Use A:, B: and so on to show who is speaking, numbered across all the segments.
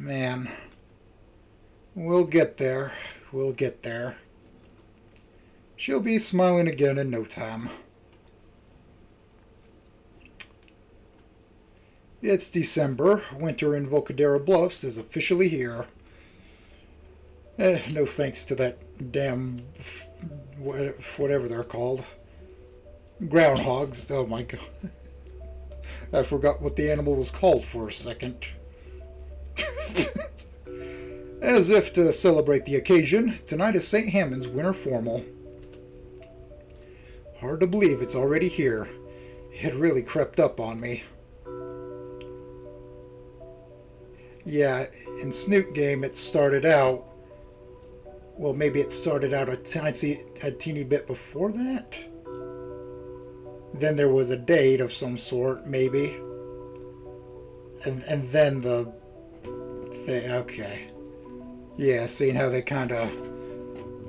A: Man, we'll get there. We'll get there. She'll be smiling again in no time. It's December. Winter in Volcadera Bluffs is officially here. No thanks to that damn whatever they're called. Groundhogs. Oh my god. I forgot what the animal was called for a second. As if to celebrate the occasion, tonight is St. Hammond's winter formal. Hard to believe it's already here. It really crept up on me. Yeah, in Snoot Game it started out... Well, maybe it started out a teeny bit before that? Then there was a date of some sort, maybe. And then the thing... Okay. Yeah, seeing how they kind of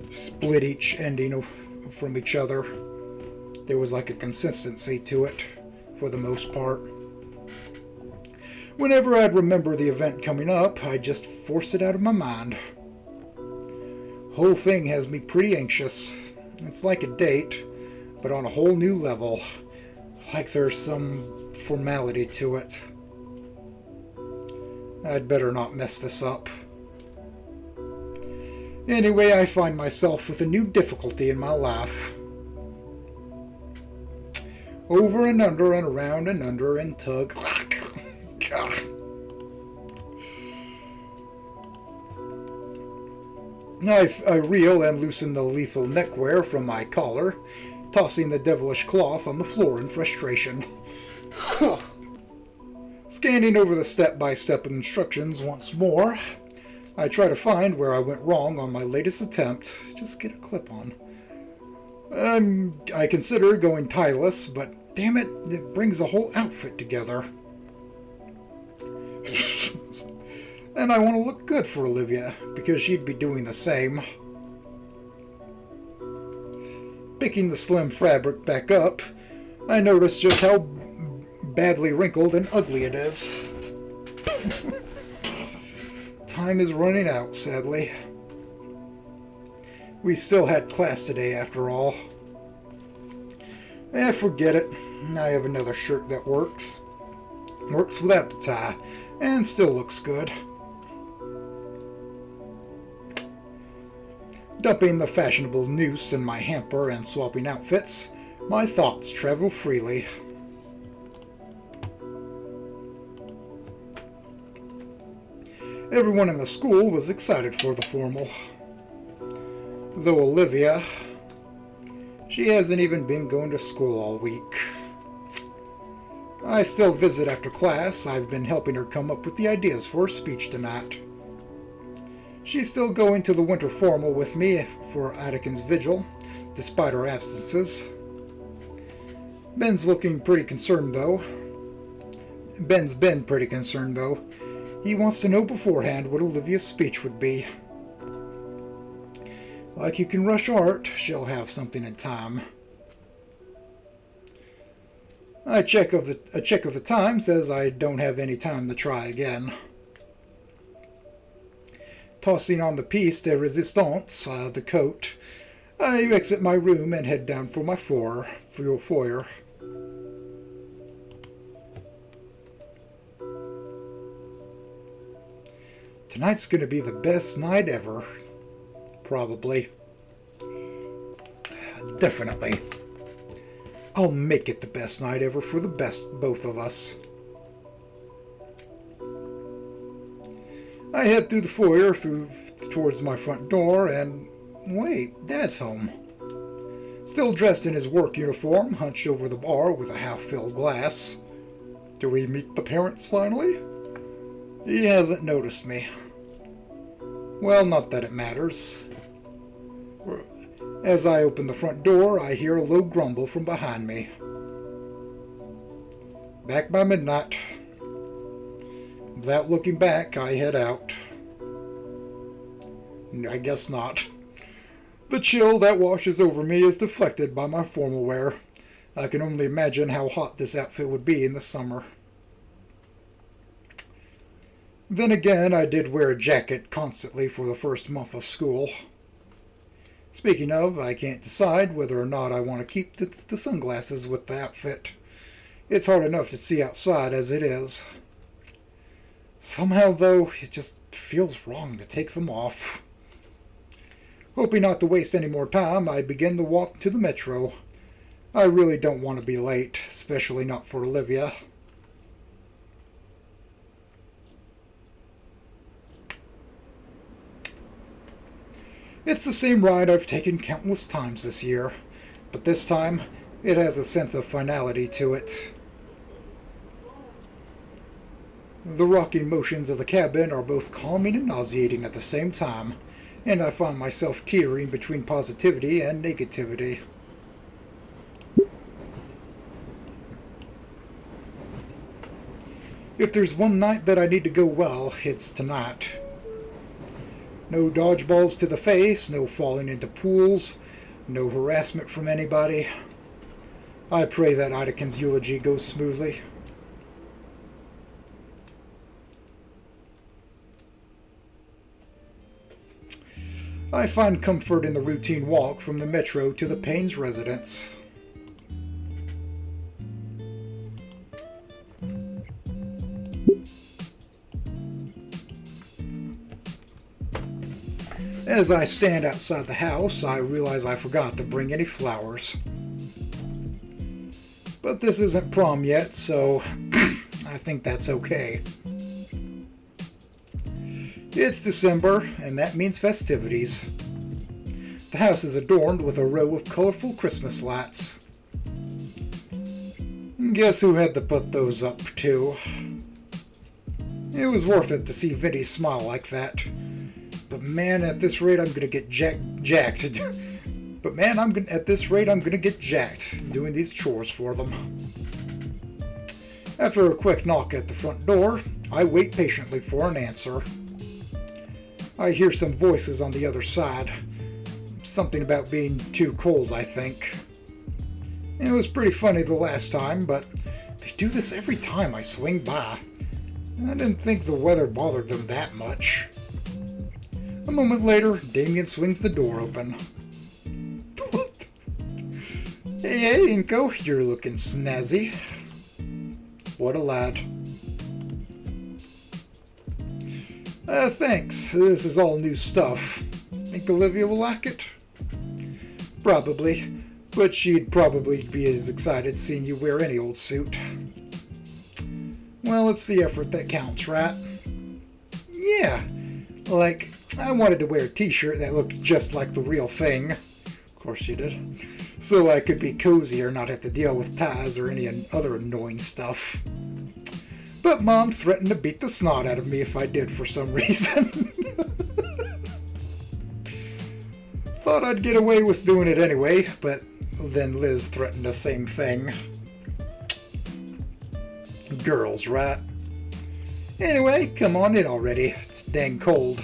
A: split each ending from each other. There was like a consistency to it, for the most part. Whenever I'd remember the event coming up, I'd just force it out of my mind. Whole thing has me pretty anxious. It's like a date, but on a whole new level. Like there's some formality to it. I'd better not mess this up. Anyway, I find myself with a new difficulty in my life. Over and under and around and under and tug. I reel and loosen the lethal neckwear from my collar, tossing the devilish cloth on the floor in frustration. Scanning over the step-by-step instructions once more, I try to find where I went wrong on my latest attempt. Just get a clip on. I consider going tieless, but damn it, it brings the whole outfit together. And I want to look good for Olivia, because she'd be doing the same. Picking the slim fabric back up, I notice just how badly wrinkled and ugly it is. Time is running out, sadly. We still had class today, after all. Forget it. I have another shirt that works. Works without the tie, and still looks good. Dumping the fashionable noose in my hamper and swapping outfits, my thoughts travel freely. Everyone in the school was excited for the formal. Though Olivia, she hasn't even been going to school all week. I still visit after class. I've been helping her come up with the ideas for her speech tonight. She's still going to the winter formal with me for Attican's vigil, despite our absences. Ben's been pretty concerned, though. He wants to know beforehand what Olivia's speech would be. Like you can rush art, she'll have something in time. A check of the time says I don't have any time to try again. Tossing on the piece de resistance, the coat, I exit my room and head down for my foyer. Tonight's going to be the best night ever. Probably. Definitely. I'll make it the best night ever for the both of us. I head through the foyer towards my front door and... Wait, Dad's home. Still dressed in his work uniform, hunched over the bar with a half-filled glass. Do we meet the parents finally? He hasn't noticed me. Well, not that it matters. As I open the front door, I hear a low grumble from behind me. Back by midnight. Without looking back, I head out. I guess not. The chill that washes over me is deflected by my formal wear. I can only imagine how hot this outfit would be in the summer. Then again, I did wear a jacket constantly for the first month of school. Speaking of, I can't decide whether or not I want to keep the sunglasses with the outfit. It's hard enough to see outside as it is. Somehow, though, it just feels wrong to take them off. Hoping not to waste any more time, I begin to walk to the metro. I really don't want to be late, especially not for Olivia. It's the same ride I've taken countless times this year, but this time it has a sense of finality to it. The rocking motions of the cabin are both calming and nauseating at the same time, and I find myself teetering between positivity and negativity. If there's one night that I need to go well, it's tonight. No dodgeballs to the face, no falling into pools, no harassment from anybody. I pray that Idakin's eulogy goes smoothly. I find comfort in the routine walk from the metro to the Payne's residence. As I stand outside the house, I realize I forgot to bring any flowers. But this isn't prom yet, so I think that's okay. It's December, and that means festivities. The house is adorned with a row of colorful Christmas lights. Guess who had to put those up, too? It was worth it to see Vinny smile like that. But man, at this rate, I'm gonna get jacked. At this rate, I'm gonna get jacked doing these chores for them. After a quick knock at the front door, I wait patiently for an answer. I hear some voices on the other side. Something about being too cold, I think. It was pretty funny the last time, but they do this every time I swing by. I didn't think the weather bothered them that much. A moment later, Damien swings the door open. Hey, Inko, you're looking snazzy. What a lad. Thanks. This is all new stuff. Think Olivia will like it? Probably. But she'd probably be as excited seeing you wear any old suit. Well, it's the effort that counts, right? Yeah. Like, I wanted to wear a t-shirt that looked just like the real thing. Of course you did. So I could be cozier, not have to deal with ties or any other annoying stuff. But Mom threatened to beat the snot out of me if I did for some reason. Thought I'd get away with doing it anyway, but then Liz threatened the same thing. Girls, right? Anyway, come on in already. It's dang cold.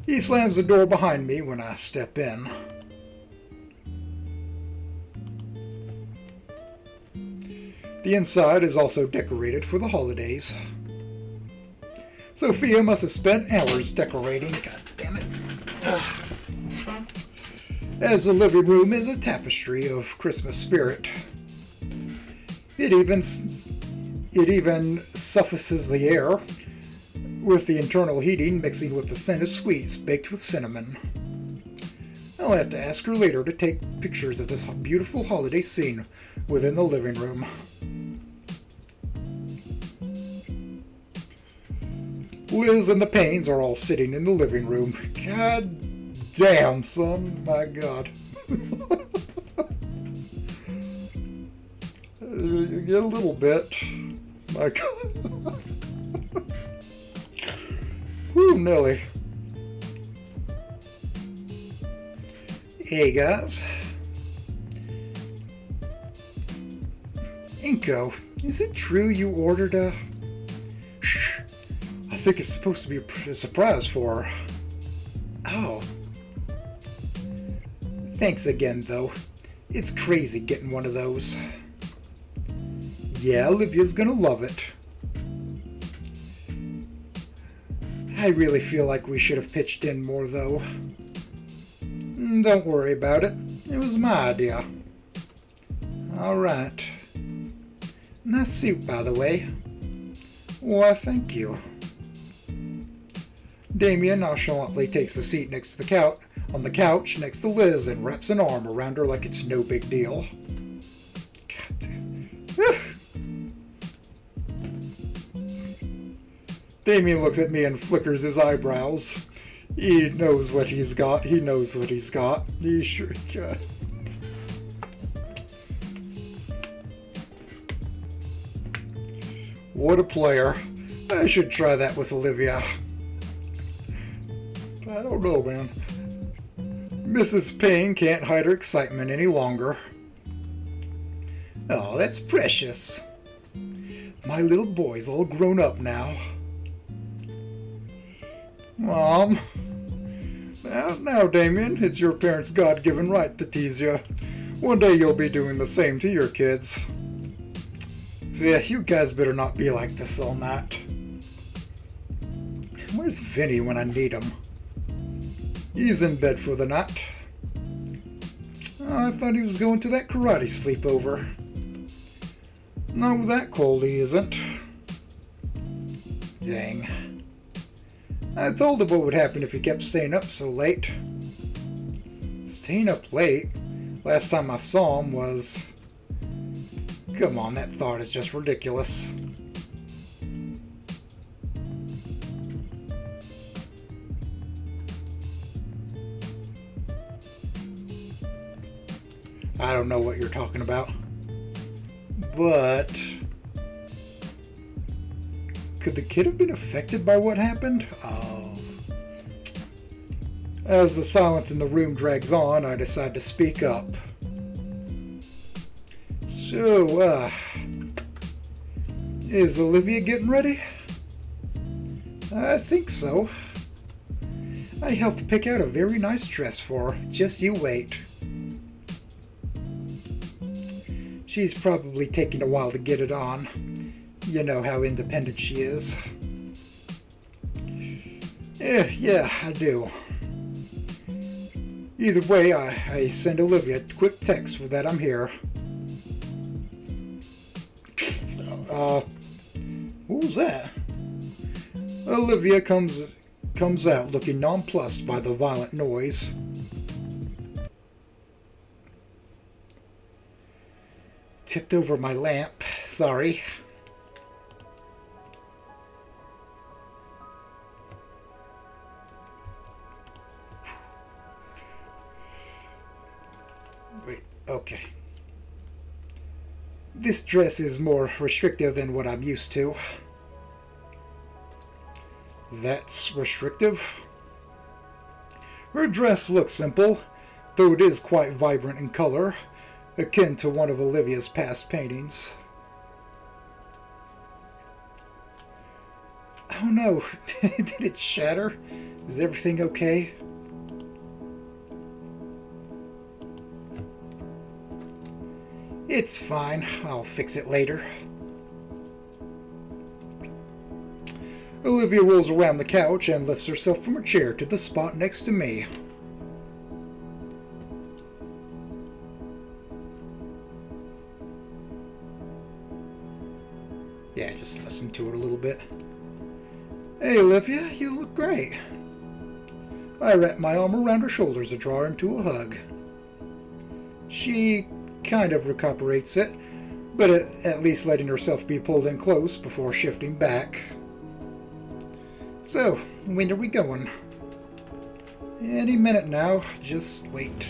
A: He slams the door behind me when I step in. The inside is also decorated for the holidays. Sophia must have spent hours decorating. God damn it. As the living room is a tapestry of Christmas spirit. It even suffuses the air with the internal heating mixing with the scent of sweets baked with cinnamon. I'll have to ask her later to take pictures of this beautiful holiday scene within the living room. Liz and the Paynes are all sitting in the living room. God damn, son. My God. Get a little bit. My God. Whew, Nelly. Hey, guys. Inko, is it true you ordered a... Shh. I think it's supposed to be a surprise for her. Oh. Thanks again, though. It's crazy getting one of those. Yeah, Olivia's gonna love it. I really feel like we should have pitched in more, though. Don't worry about it. It was my idea. Alright. Nice suit, by the way. Why, thank you. Damien nonchalantly takes the seat next to the couch, on the couch next to Liz and wraps an arm around her like it's no big deal. God damn. Damien looks at me and flickers his eyebrows. He knows what he's got. He knows what he's got. He sure does. What a player. I should try that with Olivia. I don't know, man. Mrs. Payne can't hide her excitement any longer. Oh, that's precious. My little boy's all grown up now. Mom. Now, Damien, it's your parents' God-given right to tease you. One day you'll be doing the same to your kids. So yeah, you guys better not be like this all night. Where's Vinny when I need him? He's in bed for the night. Oh, I thought he was going to that karate sleepover. Not with that cold, he isn't. Dang. I told him what would happen if he kept staying up so late. Staying up late? Last time I saw him was... Come on, that thought is just ridiculous. I don't know what you're talking about. But... could the kid have been affected by what happened? Oh. As the silence in the room drags on, I decide to speak up. So, is Olivia getting ready? I think so. I helped pick out a very nice dress for her. Just you wait. She's probably taking a while to get it on. You know how independent she is. Yeah, I do. Either way, I send Olivia a quick text with that I'm here. What was that? Olivia comes out looking nonplussed by the violent noise. Tipped over my lamp. Sorry. Wait, okay. This dress is more restrictive than what I'm used to. That's restrictive? Her dress looks simple, though it is quite vibrant in color, akin to one of Olivia's past paintings. Oh no, did it shatter? Is everything okay? It's fine, I'll fix it later. Olivia rolls around the couch and lifts herself from her chair to the spot next to me. Yeah, just listen to it a little bit. Hey, Olivia, you look great. I wrap my arm around her shoulders to draw her into a hug. She kind of recuperates it, but at least letting herself be pulled in close before shifting back. So, when are we going? Any minute now, just wait.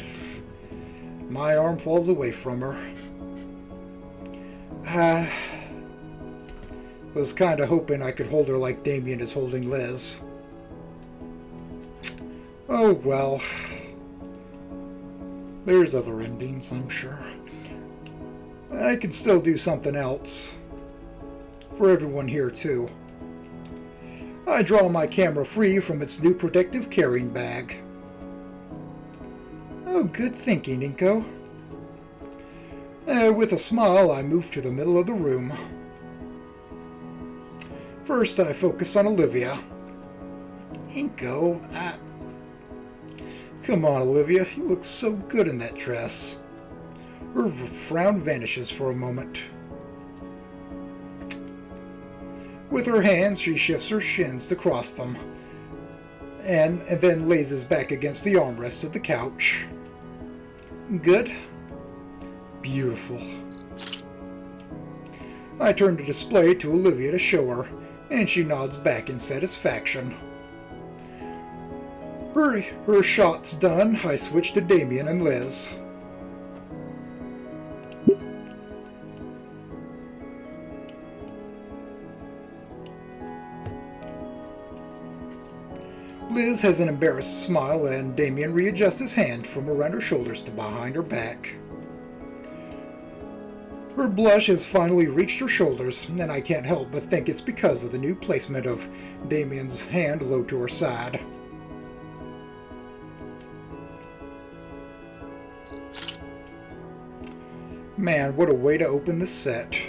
A: My arm falls away from her. I was kind of hoping I could hold her like Damien is holding Liz. Oh well. There's other endings, I'm sure. I can still do something else. For everyone here, too. I draw my camera free from its new protective carrying bag. Oh, good thinking, Inko. With a smile, I move to the middle of the room. First, I focus on Olivia. Inko, Come on, Olivia, you look so good in that dress. Her frown vanishes for a moment. With her hands, she shifts her shins to cross them, and then lazes back against the armrest of the couch. Good. Beautiful. I turn the display to Olivia to show her, and she nods back in satisfaction. Her shots done, I switch to Damien and Liz. Liz has an embarrassed smile, and Damien readjusts his hand from around her shoulders to behind her back. Her blush has finally reached her shoulders, and I can't help but think it's because of the new placement of Damien's hand low to her side. Man, what a way to open the set.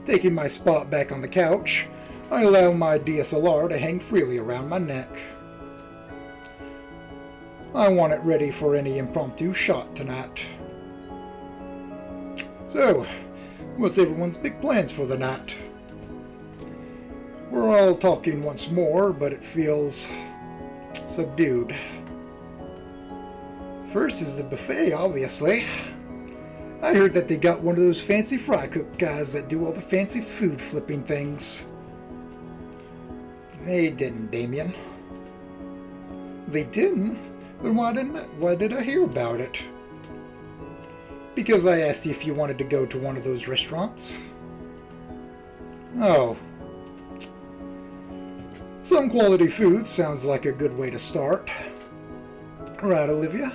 A: Taking my spot back on the couch, I allow my DSLR to hang freely around my neck. I want it ready for any impromptu shot tonight. So, what's everyone's big plans for the night? We're all talking once more, but it feels subdued. First is the buffet, obviously. I heard that they got one of those fancy fry cook guys that do all the fancy food flipping things. They didn't, Damien. They didn't? Then why did I hear about it? Because I asked you if you wanted to go to one of those restaurants. Oh. Some quality food sounds like a good way to start. Right, Olivia?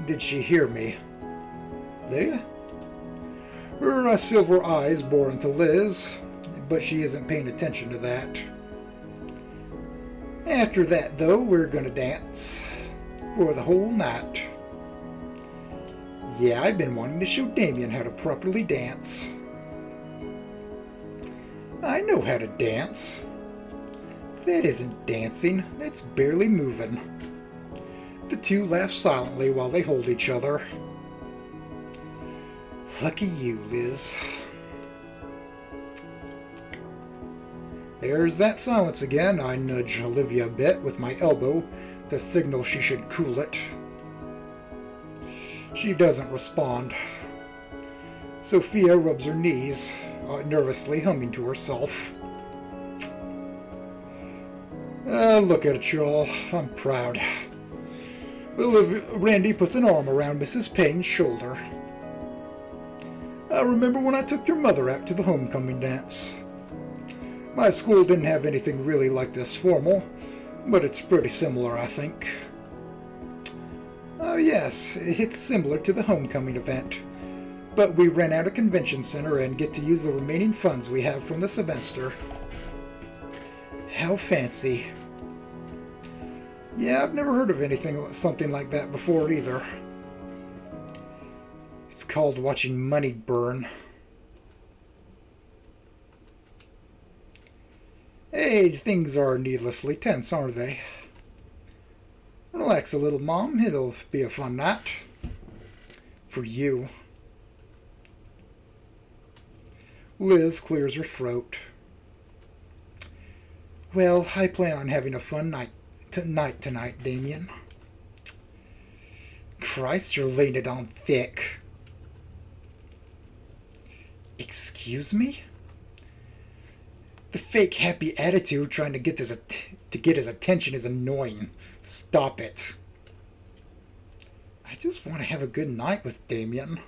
A: Did she hear me? There? Her silver eyes bore into Liz, but she isn't paying attention to that. After that, though, we're gonna dance for the whole night. Yeah, I've been wanting to show Damien how to properly dance. I know how to dance. That isn't dancing, that's barely moving. The two laugh silently while they hold each other. Lucky you, Liz. There's that silence again. I nudge Olivia a bit with my elbow to signal she should cool it. She doesn't respond. Sophia rubs her knees, nervously humming to herself. Look at you all. I'm proud. Randy puts an arm around Mrs. Payne's shoulder. I remember when I took your mother out to the homecoming dance. My school didn't have anything really like this formal, but it's pretty similar, I think. Oh yes, it's similar to the homecoming event, but we rent out a convention center and get to use the remaining funds we have from the semester. How fancy. Yeah, I've never heard of something like that before either. It's called watching money burn. Hey, things are needlessly tense, aren't they? Relax a little, Mom. It'll be a fun night. For you. Liz clears her throat. Well, I plan on having a fun night tonight, Damien. Christ, you're laying it on thick. Excuse me? The fake happy attitude trying to get his attention is annoying. Stop it. I just want to have a good night with Damien.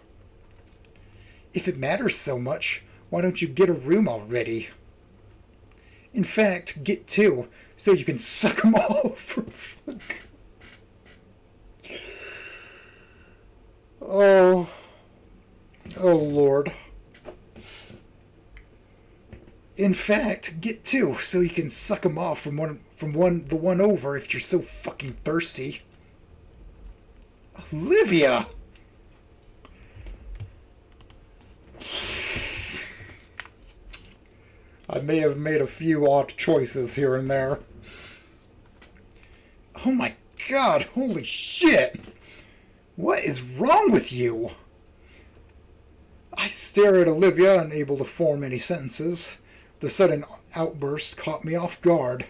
A: If it matters so much, why don't you get a room already? In fact, get two, so you can suck them all for fuck. Oh Lord. In fact, get two, so you can suck them off the one over if you're so fucking thirsty. Olivia! I may have made a few odd choices here and there. Oh my god, holy shit! What is wrong with you? I stare at Olivia, unable to form any sentences. The sudden outburst caught me off guard.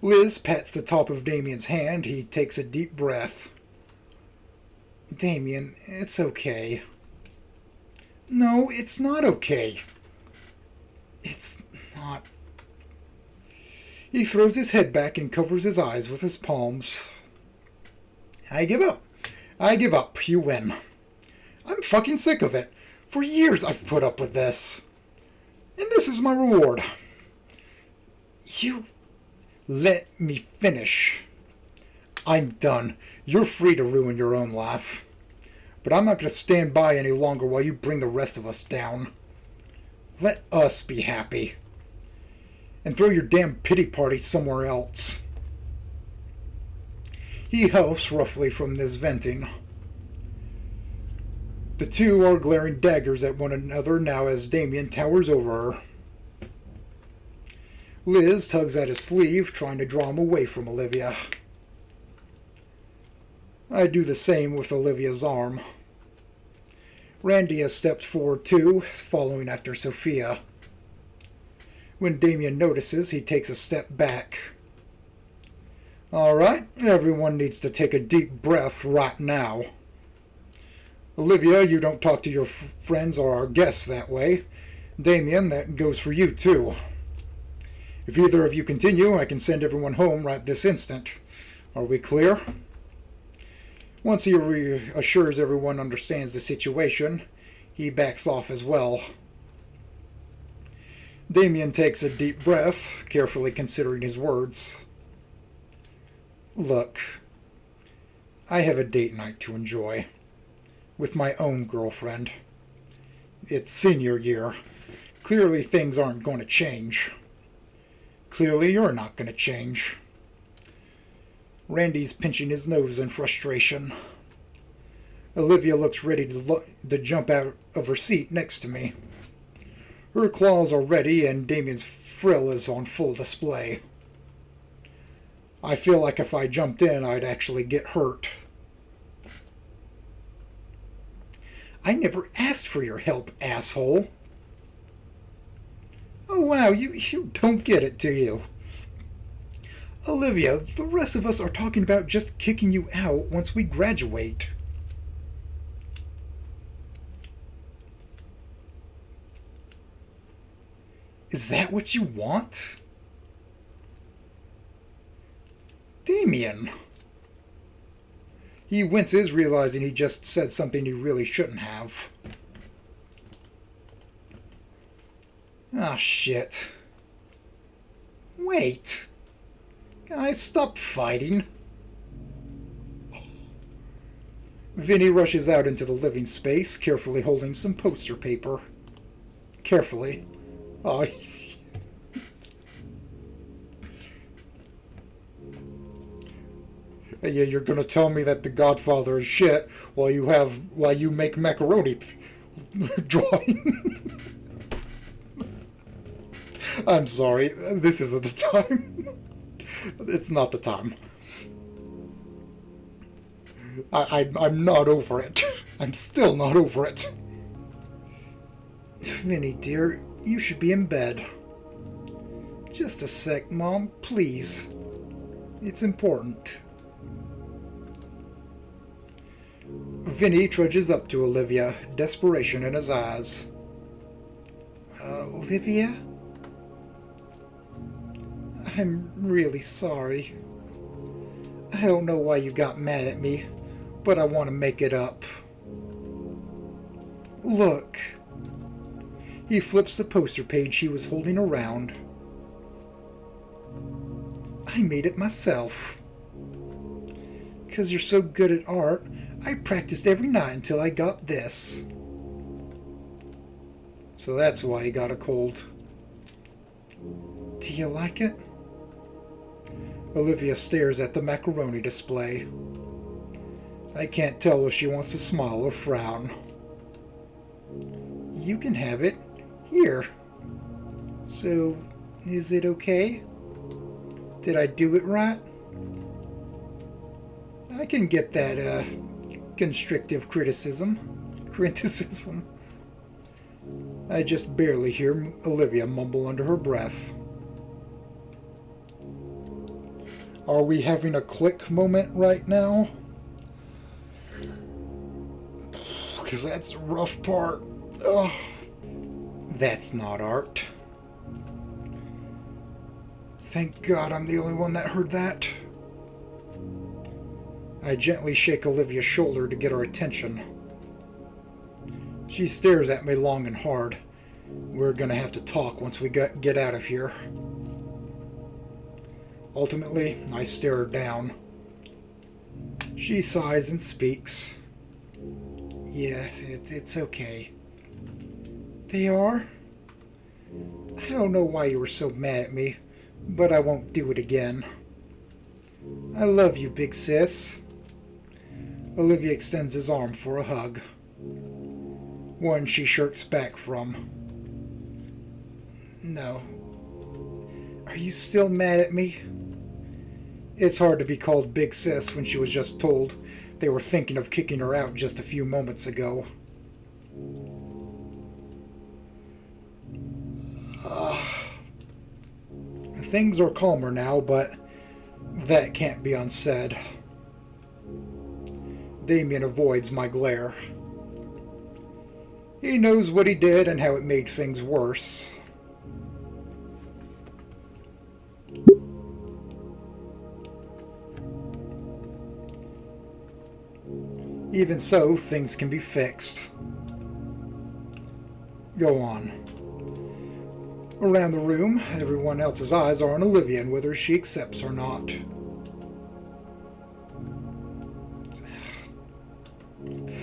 A: Liz pats the top of Damien's hand. He takes a deep breath. Damien, it's okay. No, it's not okay. It's not. He throws his head back and covers his eyes with his palms. I give up. I give up. You win. I'm fucking sick of it. For years I've put up with this. And this is my reward. You let me finish. I'm done. You're free to ruin your own life. But I'm not going to stand by any longer while you bring the rest of us down. Let us be happy. And throw your damn pity party somewhere else. He huffs roughly from this venting. The two are glaring daggers at one another now as Damien towers over her. Liz tugs at his sleeve, trying to draw him away from Olivia. I do the same with Olivia's arm. Randy has stepped forward too, following after Sophia. When Damien notices, he takes a step back. All right, everyone needs to take a deep breath right now. Olivia, you don't talk to your friends or our guests that way. Damien, that goes for you too. If either of you continue, I can send everyone home right this instant. Are we clear? Once he reassures everyone understands the situation, he backs off as well. Damien takes a deep breath, carefully considering his words. Look, I have a date night to enjoy. With my own girlfriend. It's senior year. Clearly things aren't going to change. Clearly you're not going to change. Randy's pinching his nose in frustration. Olivia looks ready to jump out of her seat next to me. Her claws are ready and Damien's frill is on full display. I feel like if I jumped in, I'd actually get hurt. I never asked for your help, asshole. Oh wow, you don't get it, do you? Olivia, the rest of us are talking about just kicking you out once we graduate. Is that what you want? Damien. He winces, realizing he just said something he really shouldn't have. Ah, shit. Wait. Guys, stop fighting. Vinny rushes out into the living space, carefully holding some poster paper. Carefully. Oh, yeah, you're gonna tell me that The Godfather is shit while you make macaroni drawing. I'm sorry, this isn't the time. It's not the time. I'm not over it. I'm still not over it. Vinny, dear, you should be in bed. Just a sec, Mom, please. It's important. Vinny trudges up to Olivia, desperation in his eyes. Olivia? I'm really sorry. I don't know why you got mad at me, but I want to make it up. Look. He flips the poster page he was holding around. I made it myself. 'Cause you're so good at art, I practiced every night until I got this. So that's why he got a cold. Do you like it? Olivia stares at the macaroni display. I can't tell if she wants to smile or frown. You can have it. Here. So, is it okay? Did I do it right? I can get that, constructive criticism. Criticism. I just barely hear Olivia mumble under her breath. Are we having a click moment right now? Because that's the rough part. Ugh. That's not art. Thank God I'm the only one that heard that. I gently shake Olivia's shoulder to get her attention. She stares at me long and hard. We're gonna have to talk once we get out of here. Ultimately, I stare her down. She sighs and speaks. Yes, it's okay. They are? I don't know why you were so mad at me, but I won't do it again. I love you, big sis. Olivia extends his arm for a hug. One she shirks back from. No. Are you still mad at me? It's hard to be called big sis when she was just told they were thinking of kicking her out just a few moments ago. Things are calmer now, but that can't be unsaid. Damien avoids my glare. He knows what he did and how it made things worse. Even so, things can be fixed. Go on. Around the room, everyone else's eyes are on Olivia and whether she accepts or not.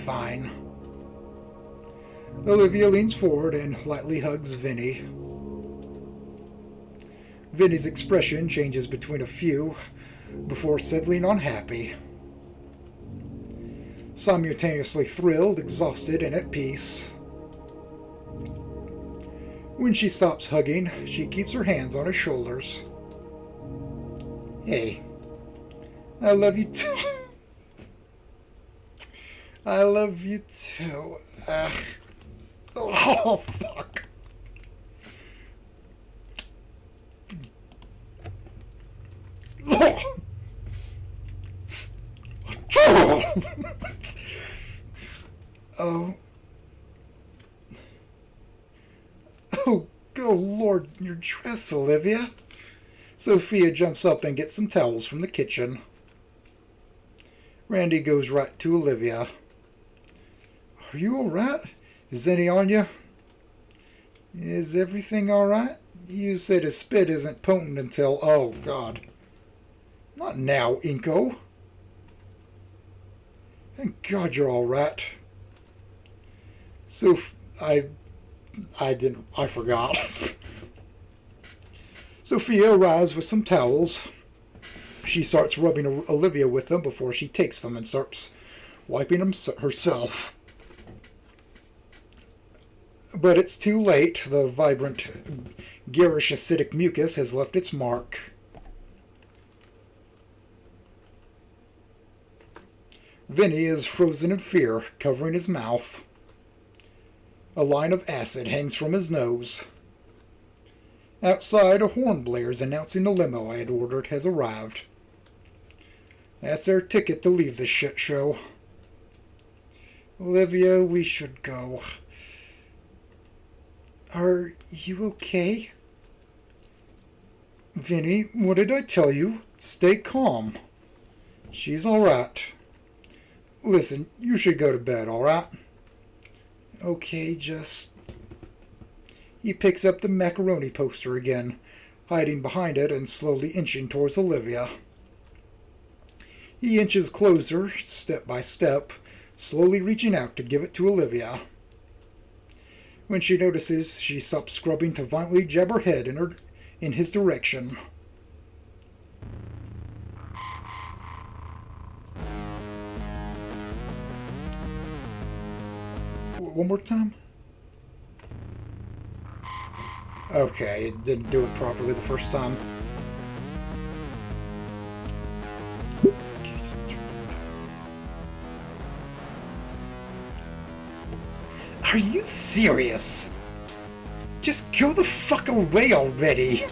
A: Fine. Olivia leans forward and lightly hugs Vinny. Vinny's expression changes between a few before settling on happy. Simultaneously thrilled, exhausted, and at peace. When she stops hugging, she keeps her hands on his shoulders. Hey, I love you too. I love you too. Oh, fuck. Oh. Oh, Lord, your dress, Olivia. Sophia jumps up and gets some towels from the kitchen. Randy goes right to Olivia. Are you alright? Is any on you? Is everything alright? You said his spit isn't potent until... Oh, God. Not now, Inko. Thank God you're alright. I forgot. Sophia arrives with some towels. She starts rubbing Olivia with them before she takes them and starts wiping them herself. But it's too late. The vibrant, garish acidic mucus has left its mark. Vinny is frozen in fear, covering his mouth. A line of acid hangs from his nose. Outside, a horn blares announcing the limo I had ordered has arrived. That's our ticket to leave this shit show. Olivia, we should go. Are you okay? Vinny, what did I tell you? Stay calm. She's alright. Listen, you should go to bed, alright? Okay, just... He picks up the macaroni poster again, hiding behind it and slowly inching towards Olivia. He inches closer, step by step, slowly reaching out to give it to Olivia. When she notices, she stops scrubbing to violently jab her head in his direction. One more time. Okay, it didn't do it properly the first time. Are you serious? Just go the fuck away already!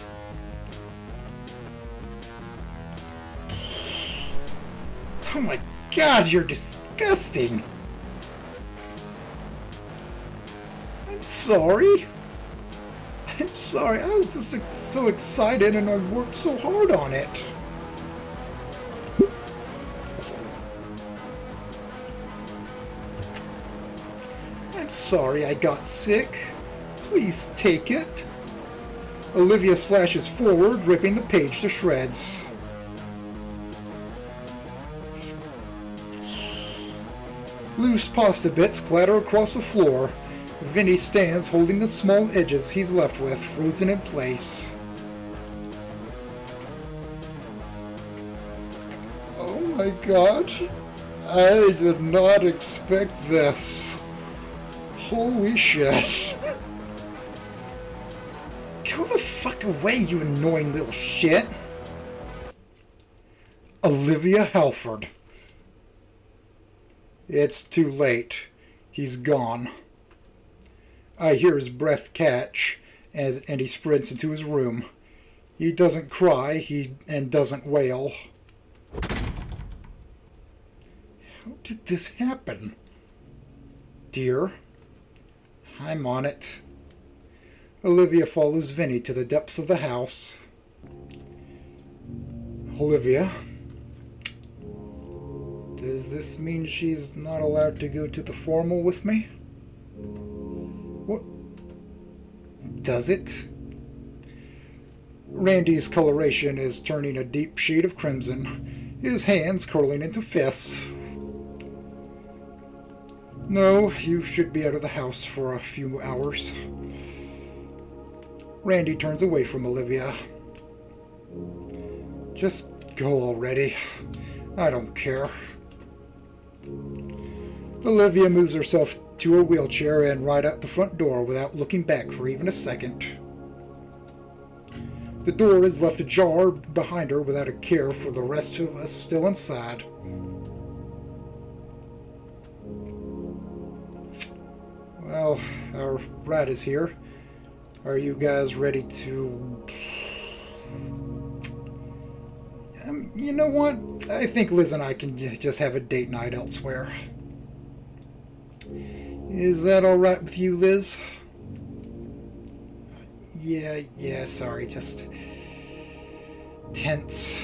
A: Oh my god, you're disgusting! I'm sorry. I'm sorry, I was just so excited and I worked so hard on it. I'm sorry I got sick. Please take it. Olivia slashes forward, ripping the page to shreds. Loose pasta bits clatter across the floor. Vinny stands holding the small edges he's left with, frozen in place. Oh my god. I did not expect this. Holy shit. Go the fuck away, you annoying little shit. Olivia Halford. It's too late. He's gone. I hear his breath catch, and he sprints into his room. He doesn't cry, and doesn't wail. How did this happen? Dear, I'm on it. Olivia follows Vinny to the depths of the house. Olivia, does this mean she's not allowed to go to the formal with me? What? Does it? Randy's coloration is turning a deep shade of crimson, his hands curling into fists. No, you should be out of the house for a few hours. Randy turns away from Olivia. Just go already. I don't care. Olivia moves herself to her wheelchair and right out the front door without looking back for even a second. The door is left ajar behind her without a care for the rest of us still inside. Well, our ride is here. Are you guys ready to... you know what? I think Liz and I can just have a date night elsewhere. Is that alright with you, Liz? Yeah, sorry, just tense.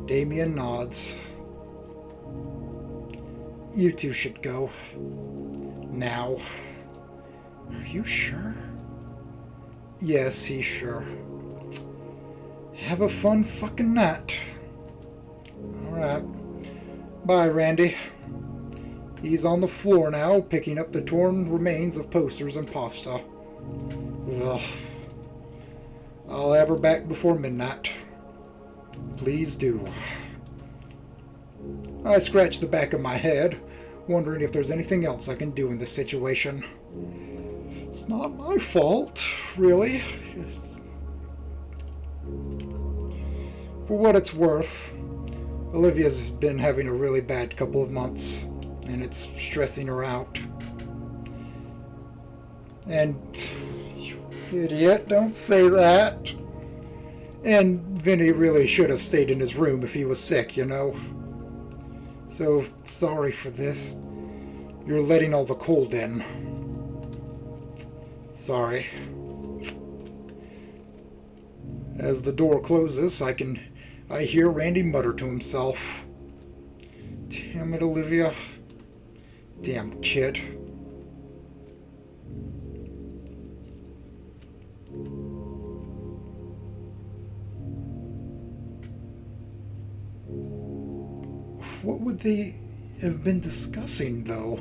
A: Damien nods. You two should go. Now. Are you sure? Yes, he's sure. Have a fun fucking night. Alright. Bye, Randy. He's on the floor now, picking up the torn remains of posters and pasta. Ugh. I'll have her back before midnight. Please do. I scratch the back of my head, wondering if there's anything else I can do in this situation. It's not my fault, really. For what it's worth, Olivia's been having a really bad couple of months, and it's stressing her out. And, you idiot, don't say that. And Vinny really should have stayed in his room if he was sick, you know. So, sorry for this. You're letting all the cold in. Sorry. As the door closes, I hear Randy mutter to himself. Damn it, Olivia. Damn kid. What would they have been discussing, though?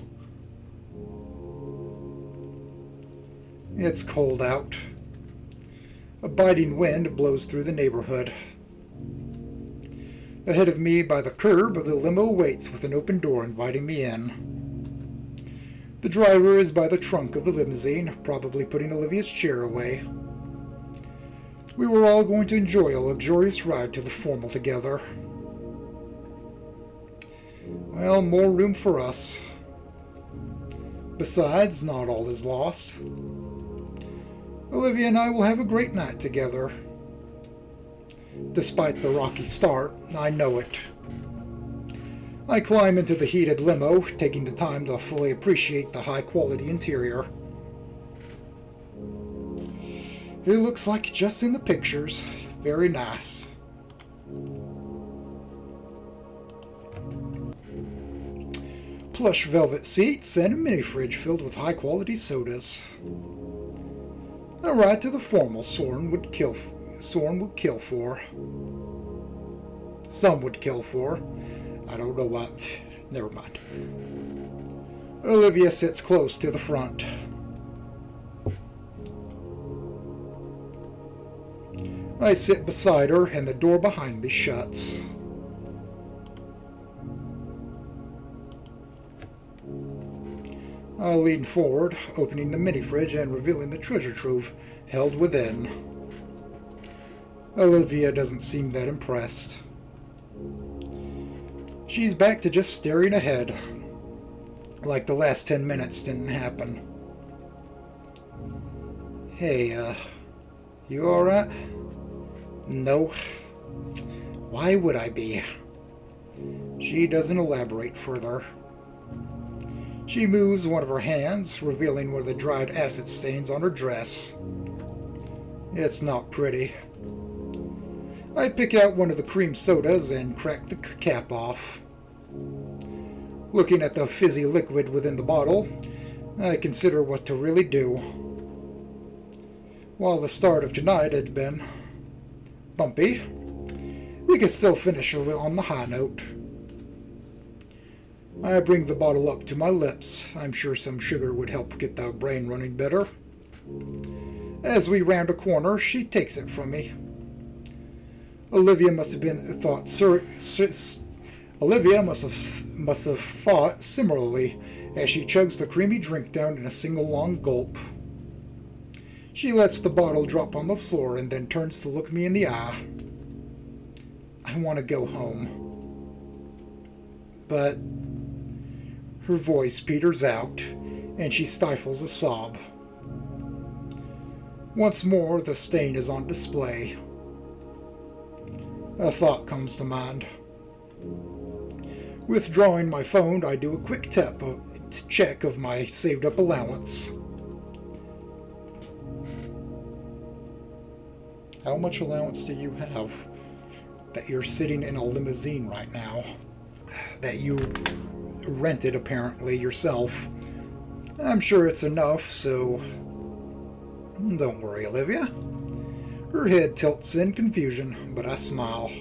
A: It's cold out. A biting wind blows through the neighborhood. Ahead of me by the curb, the limo waits with an open door inviting me in. The driver is by the trunk of the limousine, probably putting Olivia's chair away. We were all going to enjoy a luxurious ride to the formal together. Well, more room for us. Besides, not all is lost. Olivia and I will have a great night together. Despite the rocky start, I know it. I climb into the heated limo, taking the time to fully appreciate the high-quality interior. It looks like just in the pictures. Very nice. Plush velvet seats and a mini fridge filled with high-quality sodas. A ride to the formal Soren would kill for. Some would kill for. I don't know what. Never mind. Olivia sits close to the front. I sit beside her and the door behind me shuts. I lean forward, opening the mini fridge and revealing the treasure trove held within. Olivia doesn't seem that impressed. She's back to just staring ahead, like the last 10 minutes didn't happen. Hey, you alright? No. Why would I be? She doesn't elaborate further. She moves one of her hands, revealing one of the dried acid stains on her dress. It's not pretty. I pick out one of the cream sodas and crack the cap off. Looking at the fizzy liquid within the bottle, I consider what to really do. While the start of tonight had been bumpy, we could still finish on the high note. I bring the bottle up to my lips. I'm sure some sugar would help get the brain running better. As we round a corner, she takes it from me. Olivia must have thought similarly as she chugs the creamy drink down in a single long gulp. She lets the bottle drop on the floor and then turns to look me in the eye. I want to go home. But her voice peters out, and she stifles a sob. Once more, the stain is on display. A thought comes to mind. Withdrawing my phone, I do a quick check of my saved-up allowance. How much allowance do you have that you're sitting in a limousine right now? That you rented, apparently, yourself. I'm sure it's enough, so don't worry, Olivia. Her head tilts in confusion, but I smile.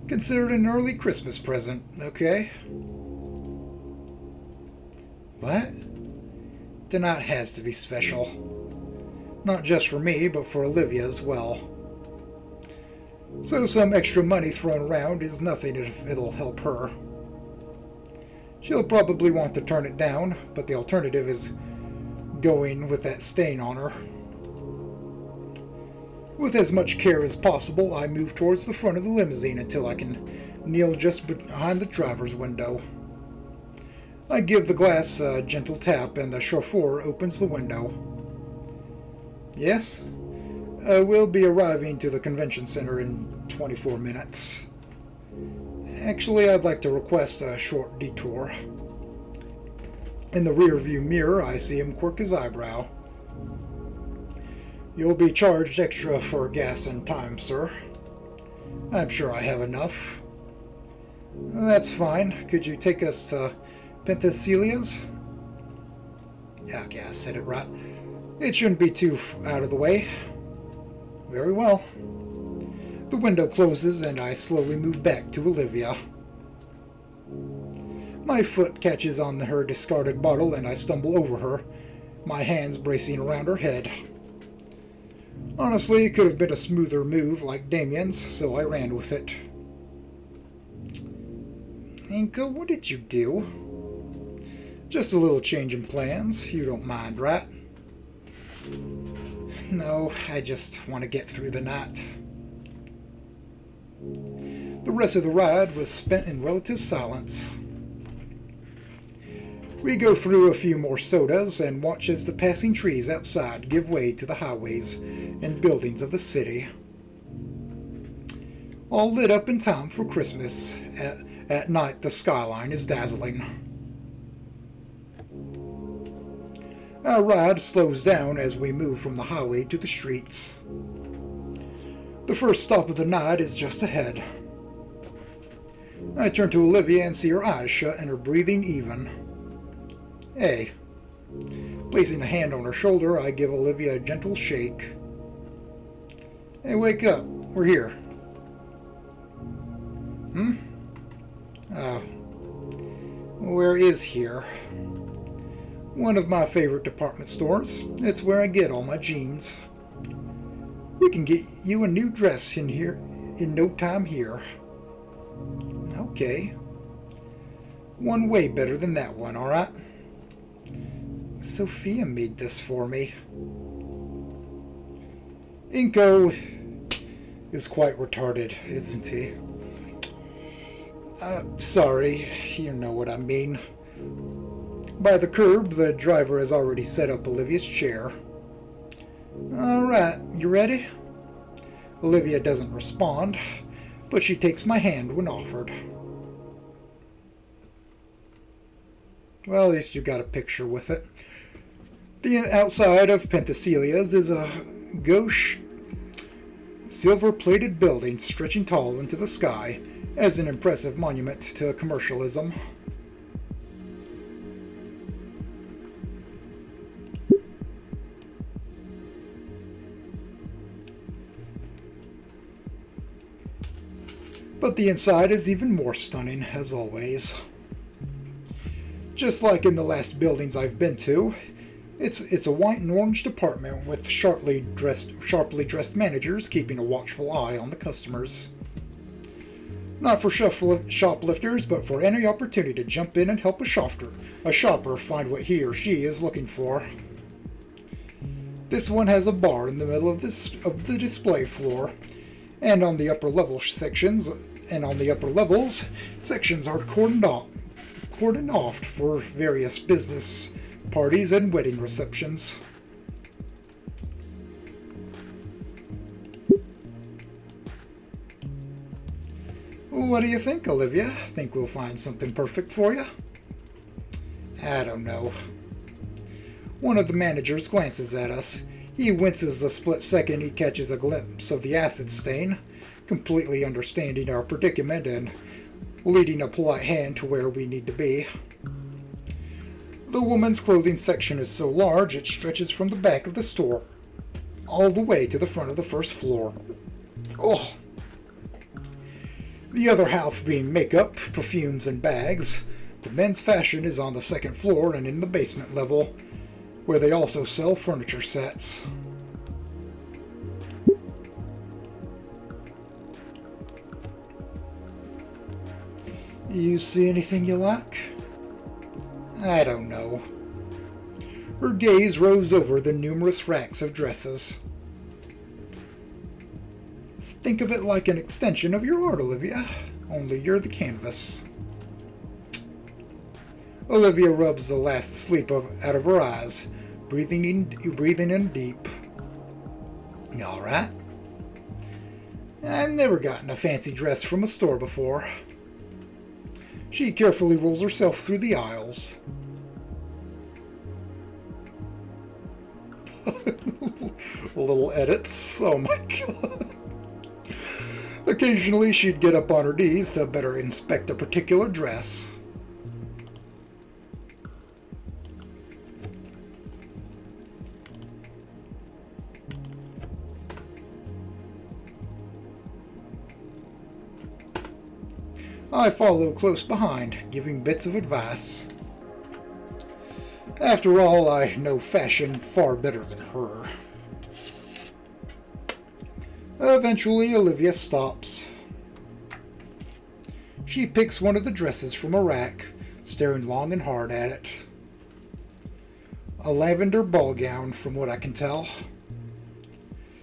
A: Consider it an early Christmas present, okay? What? Tonight has to be special. Not just for me, but for Olivia as well. So some extra money thrown around is nothing if it'll help her. She'll probably want to turn it down, but the alternative is going with that stain on her. With as much care as possible, I move towards the front of the limousine until I can kneel just behind the driver's window. I give the glass a gentle tap and the chauffeur opens the window. Yes? We'll be arriving to the convention center in 24 minutes. Actually, I'd like to request a short detour. In the rearview mirror, I see him quirk his eyebrow. You'll be charged extra for gas and time, sir. I'm sure I have enough. That's fine. Could you take us to Penthesilea's? Yeah, okay, I said it right. It shouldn't be too out of the way. Very well. The window closes and I slowly move back to Olivia. My foot catches on her discarded bottle and I stumble over her, my hands bracing around her head. Honestly, it could have been a smoother move like Damien's, so I ran with it. Inka, what did you do? Just a little change in plans. You don't mind, right? No, I just want to get through the night. The rest of the ride was spent in relative silence. We go through a few more sodas and watch as the passing trees outside give way to the highways and buildings of the city. All lit up in time for Christmas. At night, the skyline is dazzling. Our ride slows down as we move from the highway to the streets. The first stop of the night is just ahead. I turn to Olivia and see her eyes shut and her breathing even. Hey. Placing a hand on her shoulder, I give Olivia a gentle shake. Hey, wake up. We're here. Oh. Where is here? One of my favorite department stores. It's where I get all my jeans. We can get you a new dress in here in no time here. Okay. One way better than that one, alright? Sophia made this for me. Inko is quite retarded, isn't he? Sorry, you know what I mean. By the curb, the driver has already set up Olivia's chair. Alright, you ready? Olivia doesn't respond, but she takes my hand when offered. Well, at least you got a picture with it. The outside of Penthesilia's is a gauche, silver-plated building stretching tall into the sky as an impressive monument to commercialism. But the inside is even more stunning, as always. Just like in the last buildings I've been to, it's a white and orange department with sharply dressed managers keeping a watchful eye on the customers. Not for shoplifters, but for any opportunity to jump in and help a shopper find what he or she is looking for. This one has a bar in the middle of the display floor, and on the upper levels, sections are cordoned off for various business parties and wedding receptions. What do you think, Olivia? Think we'll find something perfect for you? I don't know. One of the managers glances at us. He winces the split second he catches a glimpse of the acid stain, completely understanding our predicament and leading a polite hand to where we need to be. The woman's clothing section is so large it stretches from the back of the store all the way to the front of the first floor. Oh! The other half being makeup, perfumes, and bags. The men's fashion is on the second floor and in the basement level, where they also sell furniture sets. You see anything you like? I don't know. Her gaze roves over the numerous racks of dresses. Think of it like an extension of your art, Olivia, only you're the canvas. Olivia rubs the last sleep out of her eyes, breathing in deep. All right. I've never gotten a fancy dress from a store before. She carefully rolls herself through the aisles. Little edits. Oh my god. Occasionally she'd get up on her knees to better inspect a particular dress. I follow close behind, giving bits of advice. After all, I know fashion far better than her. Eventually, Olivia stops. She picks one of the dresses from a rack, staring long and hard at it. A lavender ball gown, from what I can tell.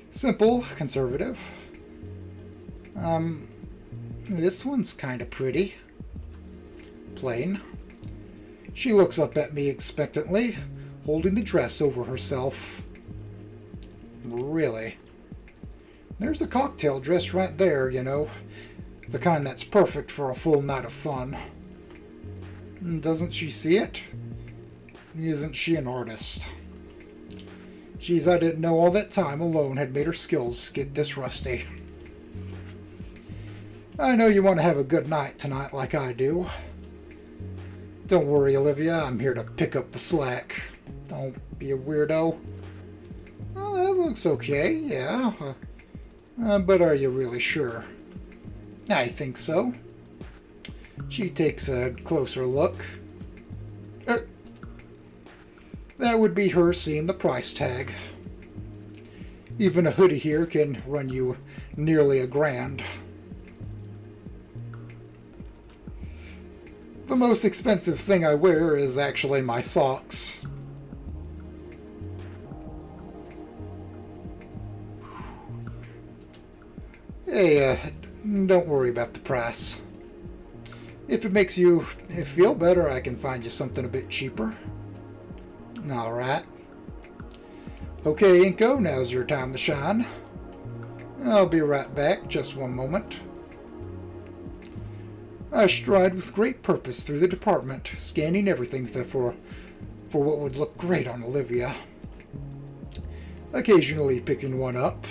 A: Simple, conservative. This one's kind of pretty. Plain. She looks up at me expectantly, holding the dress over herself. Really? There's a cocktail dress right there, you know. The kind that's perfect for a full night of fun. Doesn't she see it? Isn't she an artist? Geez, I didn't know all that time alone had made her skills get this rusty. I know you want to have a good night tonight like I do. Don't worry, Olivia, I'm here to pick up the slack. Don't be a weirdo. Well, that looks okay, yeah. But are you really sure? I think so. She takes a closer look. That would be her seeing the price tag. Even a hoodie here can run you nearly $1,000. The most expensive thing I wear is actually my socks. Hey, don't worry about the price. If it makes you feel better, I can find you something a bit cheaper. Alright. Okay, Inko, now's your time to shine. I'll be right back, just one moment. I stride with great purpose through the department, scanning everything for what would look great on Olivia. Occasionally picking one up.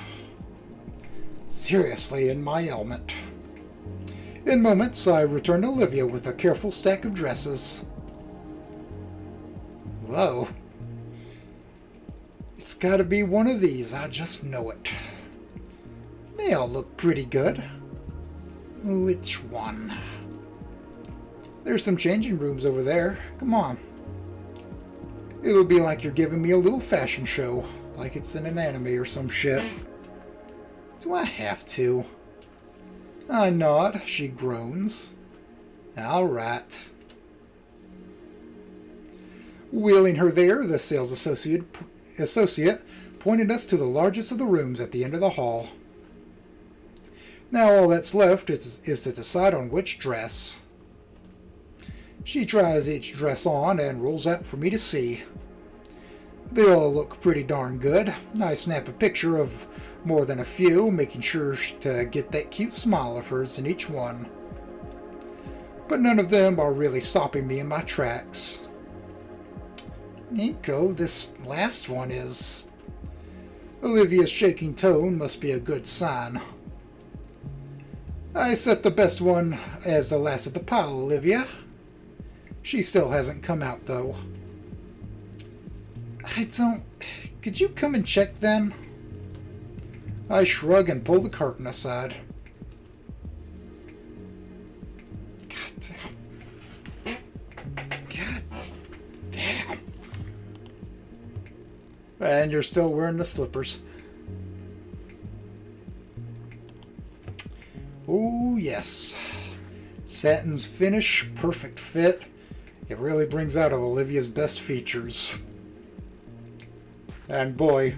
A: Seriously in my element. In moments, I return to Olivia with a careful stack of dresses. Whoa. It's gotta be one of these, I just know it. They all look pretty good. Which one? There's some changing rooms over there. Come on. It'll be like you're giving me a little fashion show, like it's in an anime or some shit. Do I have to? I nod, she groans. Alright. Wheeling her there, the sales associate pointed us to the largest of the rooms at the end of the hall. Now all that's left is to decide on which dress. She tries each dress on and rolls out for me to see. They all look pretty darn good. I snap a picture of more than a few, making sure to get that cute smile of hers in each one. But none of them are really stopping me in my tracks. Inko, this last one is... Olivia's shaking tone must be a good sign. I set the best one as the last of the pile, Olivia. She still hasn't come out, though. Could you come and check, then? I shrug and pull the curtain aside. God damn. God damn. And you're still wearing the slippers. Oh, yes. Satin's finish, perfect fit. It really brings out of Olivia's best features. And boy,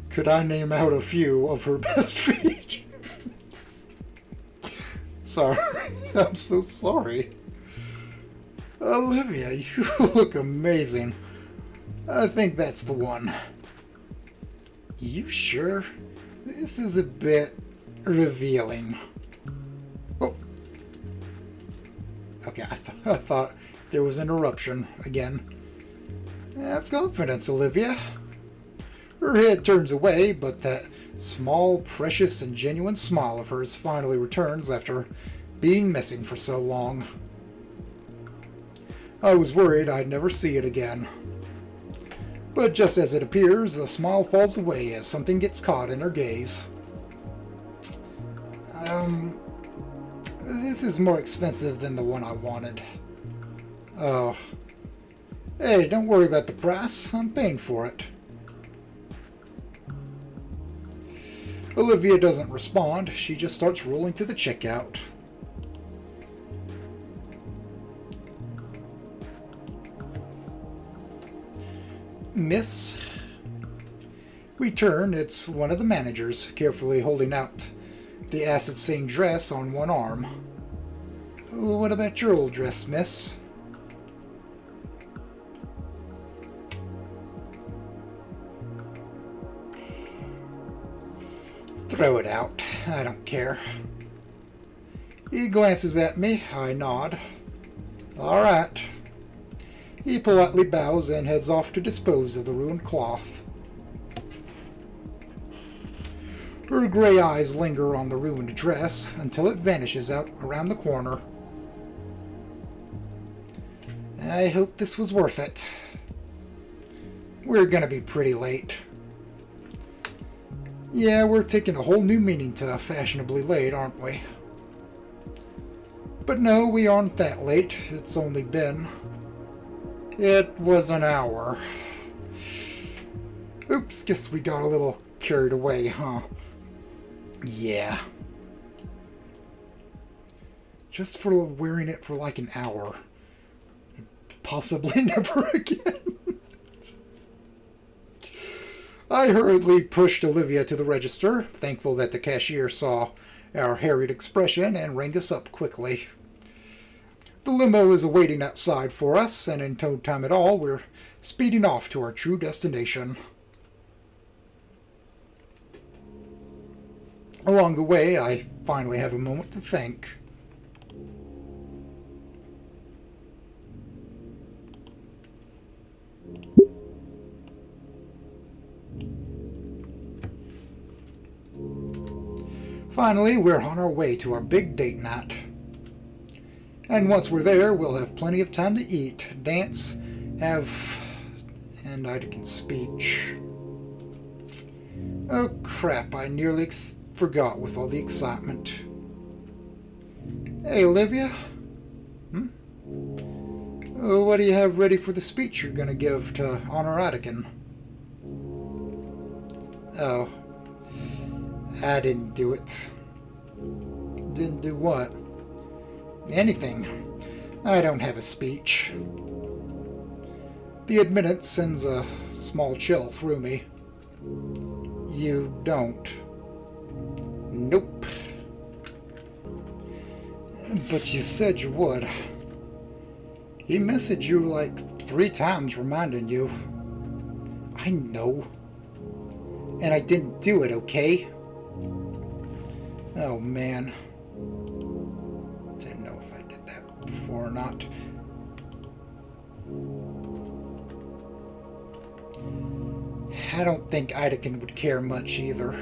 A: could I name out a few of her best features. Sorry, I'm so sorry. Olivia, you look amazing. I think that's the one. You sure? This is a bit revealing. Oh. Okay, I thought there was an interruption again. Have confidence, Olivia. Her head turns away, but that small, precious, and genuine smile of hers finally returns after being missing for so long. I was worried I'd never see it again. But just as it appears, the smile falls away as something gets caught in her gaze. This is more expensive than the one I wanted. Oh. Hey, don't worry about the price. I'm paying for it. Olivia doesn't respond. She just starts rolling to the checkout. Miss. We turn. It's one of the managers, carefully holding out the acid-stained dress on one arm. What about your old dress, miss? Throw it out. I don't care. He glances at me. I nod. All right. He politely bows and heads off to dispose of the ruined cloth. Her gray eyes linger on the ruined dress until it vanishes out around the corner. I hope this was worth it. We're gonna be pretty late. Yeah, we're taking a whole new meaning to fashionably late, aren't we? But no, we aren't that late. It's only been... It was an hour. Oops, guess we got a little carried away, huh? Yeah. Just for wearing it for like an hour. Possibly never again. I hurriedly pushed Olivia to the register, thankful that the cashier saw our harried expression and rang us up quickly. The limo is awaiting outside for us, and in no time at all, we're speeding off to our true destination. Along the way, I finally have a moment to think. Finally, we're on our way to our big date night. And once we're there, we'll have plenty of time to eat, dance, and I can speech. Oh crap, I nearly forgot with all the excitement. Hey, Olivia? Oh, what do you have ready for the speech you're going to give to honor Anakin? Oh, I didn't do it. Didn't do what? Anything. I don't have a speech. The admittance sends a small chill through me. You don't? Nope. But you said you would. He messaged you like 3 times reminding you. I know. And I didn't do it, okay? Oh, man. Didn't know if I did that before or not. I don't think Anakin would care much either.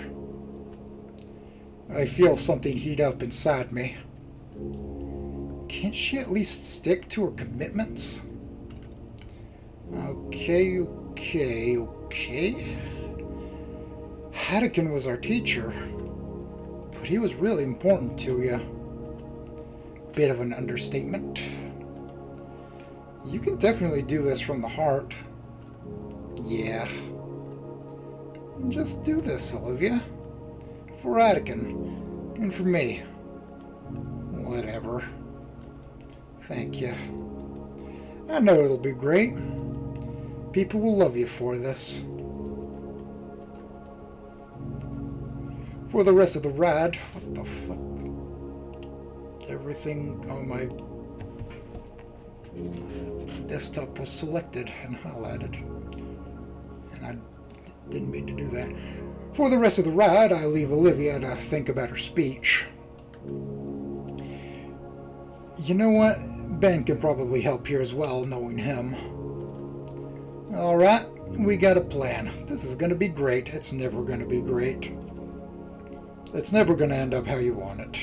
A: I feel something heat up inside me. Can't she at least stick to her commitments? Okay. Anakin was our teacher, but he was really important to you. Bit of an understatement. You can definitely do this from the heart. Yeah. Just do this, Olivia. For Anakin. And for me. Whatever. Thank you. I know it'll be great. People will love you for this. For the rest of the ride, what the fuck? Everything on my desktop was selected and highlighted. And I didn't mean to do that. For the rest of the ride, I leave Olivia to think about her speech. You know what? Ben can probably help here as well, knowing him. Alright, we got a plan. This is going to be great. It's never going to be great. It's never going to end up how you want it.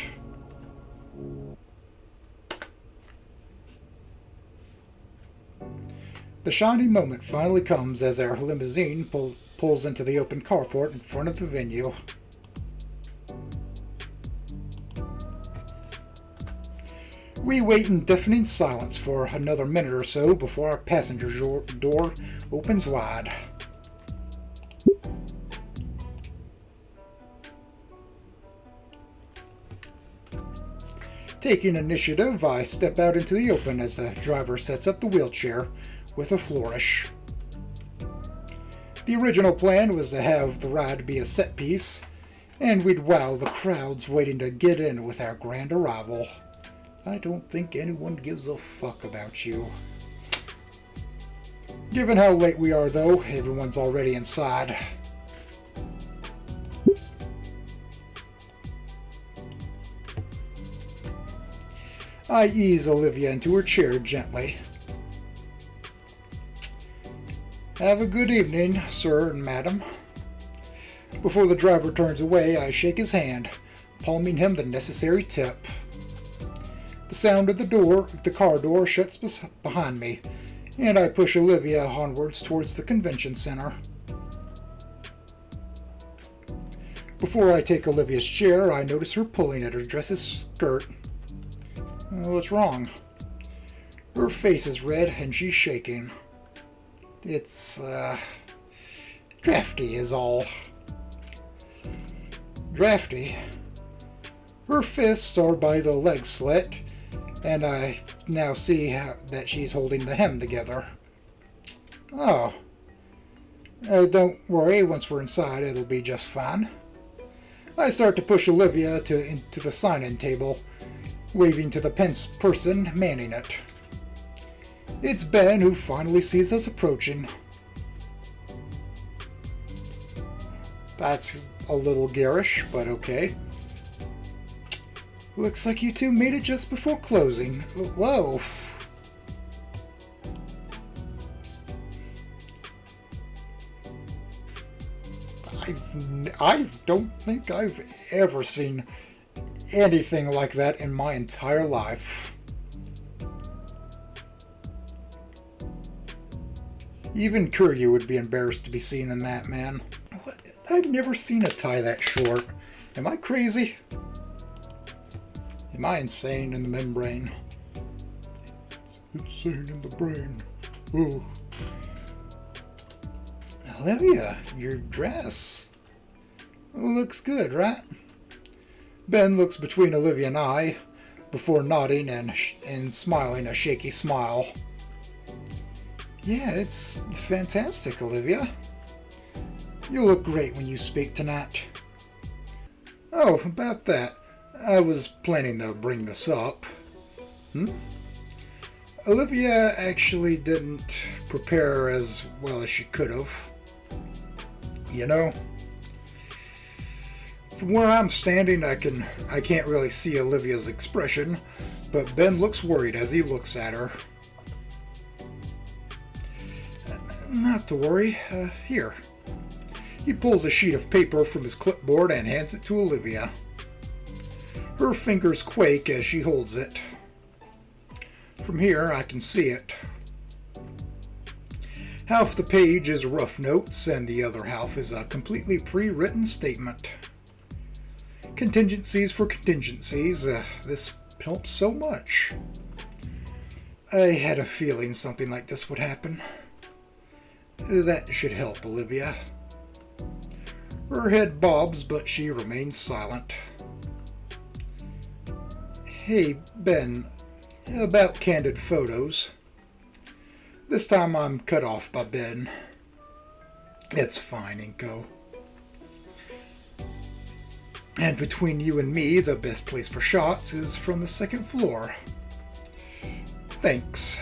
A: The shining moment finally comes as our limousine pulls into the open carport in front of the venue. We wait in deafening silence for another minute or so before our passenger door opens wide. Taking initiative, I step out into the open as the driver sets up the wheelchair with a flourish. The original plan was to have the ride be a set piece, and we'd wow the crowds waiting to get in with our grand arrival. I don't think anyone gives a fuck about you. Given how late we are, though, everyone's already inside. I ease Olivia into her chair gently. Have a good evening, sir and madam. Before the driver turns away, I shake his hand, palming him the necessary tip. The sound of the car door shuts behind me, and I push Olivia onwards towards the convention center. Before I take Olivia's chair, I notice her pulling at her dress's skirt. What's wrong? Her face is red and she's shaking. It's, drafty is all. Drafty? Her fists are by the leg slit, and I now see that she's holding the hem together. Oh. Don't worry, once we're inside it'll be just fine. I start to push Olivia into the sign-in table, waving to the person manning it. It's Ben, who finally sees us approaching. That's a little garish, but okay. Looks like you two made it just before closing. Whoa. I don't think I've ever seen anything like that in my entire life. Even Kiryu would be embarrassed to be seen in that, man. What? I've never seen a tie that short. Am I crazy? Am I insane in the membrane? It's insane in the brain. Oh. Olivia, your dress looks good, right? Ben looks between Olivia and I before nodding and smiling a shaky smile. Yeah, it's fantastic, Olivia. You look great when you speak tonight. Oh, about that. I was planning to bring this up. Olivia actually didn't prepare as well as she could have. You know? From where I'm standing, I can't really see Olivia's expression, but Ben looks worried as he looks at her. Not to worry. Here. He pulls a sheet of paper from his clipboard and hands it to Olivia. Her fingers quake as she holds it. From here, I can see it. Half the page is rough notes, and the other half is a completely pre-written statement. Contingencies for contingencies. This helps so much. I had a feeling something like this would happen. That should help Olivia. Her head bobs, but she remains silent. Hey, Ben, about candid photos. This time I'm cut off by Ben. It's fine, Inko. And between you and me, the best place for shots is from the second floor. Thanks.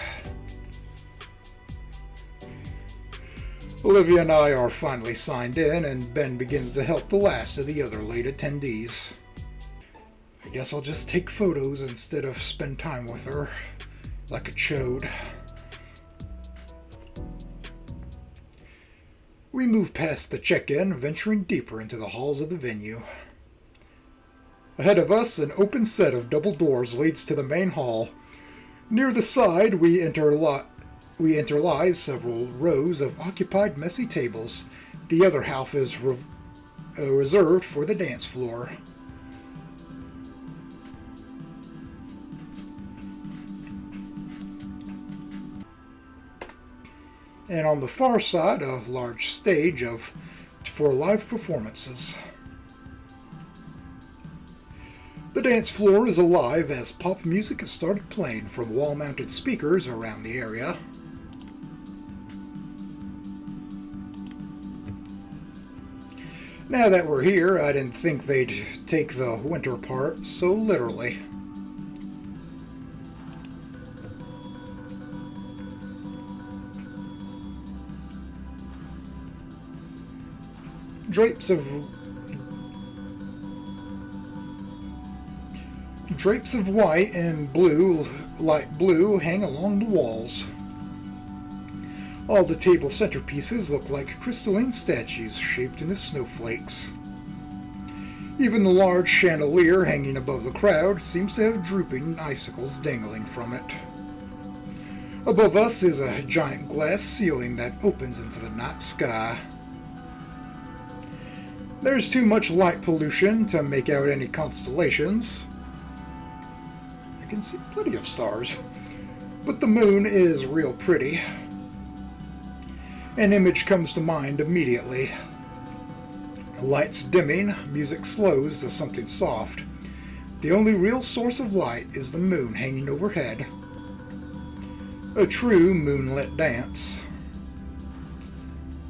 A: Olivia and I are finally signed in, and Ben begins to help the last of the other late attendees. I guess I'll just take photos instead of spend time with her, like a chode. We move past the check-in, venturing deeper into the halls of the venue. Ahead of us, an open set of double doors leads to the main hall. Near the side, we interlie several rows of occupied messy tables. The other half is reserved for the dance floor. And on the far side, a large stage for live performances. The dance floor is alive as pop music has started playing from wall-mounted speakers around the area. Now that we're here, I didn't think they'd take the winter part so literally. Drapes of white and blue, light blue, hang along the walls. All the table centerpieces look like crystalline statues shaped into snowflakes. Even the large chandelier hanging above the crowd seems to have drooping icicles dangling from it. Above us is a giant glass ceiling that opens into the night sky. There's too much light pollution to make out any constellations. I can see plenty of stars, but the moon is real pretty. An image comes to mind immediately. The lights dimming, music slows to something soft. The only real source of light is the moon hanging overhead. A true moonlit dance.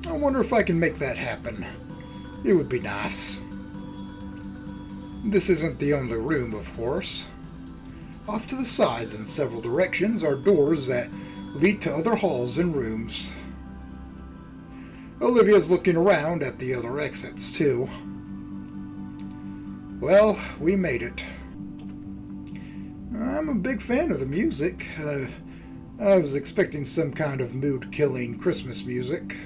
A: I wonder if I can make that happen. It would be nice. This isn't the only room, of course. Off to the sides in several directions are doors that lead to other halls and rooms. Olivia's looking around at the other exits, too. Well, we made it. I'm a big fan of the music. I was expecting some kind of mood-killing Christmas music.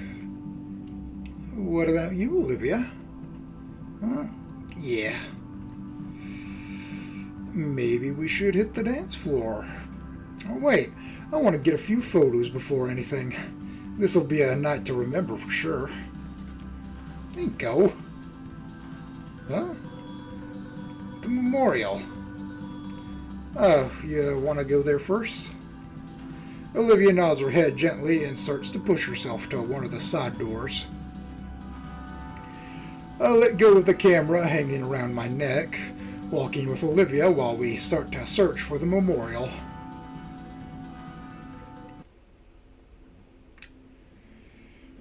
A: What about you, Olivia? Yeah. Maybe we should hit the dance floor. Oh, wait, I want to get a few photos before anything. This'll be a night to remember for sure. There you go. Huh? The memorial. Oh, you want to go there first? Olivia nods her head gently and starts to push herself to one of the side doors. I let go of the camera hanging around my neck, walking with Olivia while we start to search for the memorial.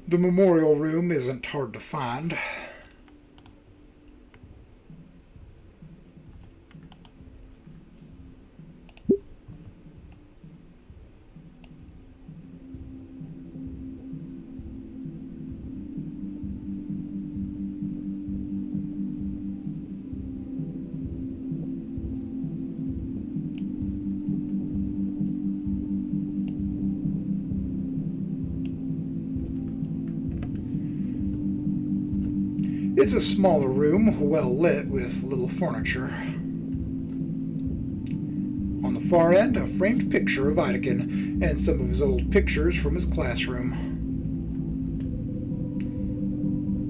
A: The memorial room isn't hard to find. It's a smaller room, well lit with little furniture. On the far end, a framed picture of Ideken and some of his old pictures from his classroom.